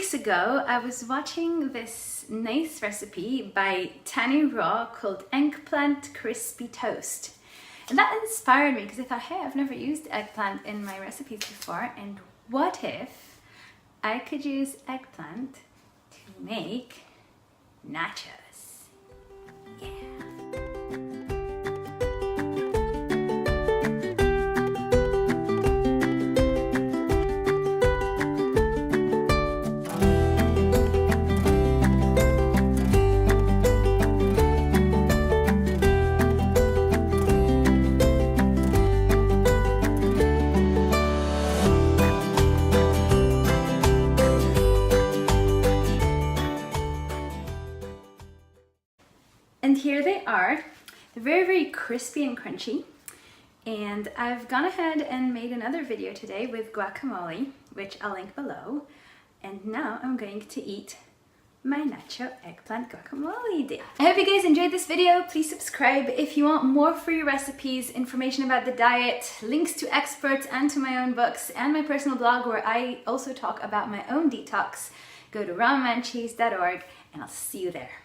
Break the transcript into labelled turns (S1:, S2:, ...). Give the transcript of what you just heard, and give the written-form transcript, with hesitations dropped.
S1: weeks ago, I was watching this nice recipe by Tiny Raw called Eggplant Crispy Toast. And that inspired me because I thought, hey, I've never used eggplant in my recipes before, and what if I could use eggplant to make nachos? Yeah. And here they are. They're very, very crispy and crunchy. And I've gone ahead and made another video today with guacamole, which I'll link below. And now I'm going to eat my nacho eggplant guacamole dip. I hope you guys enjoyed this video. Please subscribe if you want more free recipes, information about the diet, links to experts and to my own books, and my personal blog where I also talk about my own detox. Go to ramancheese.org and I'll see you there.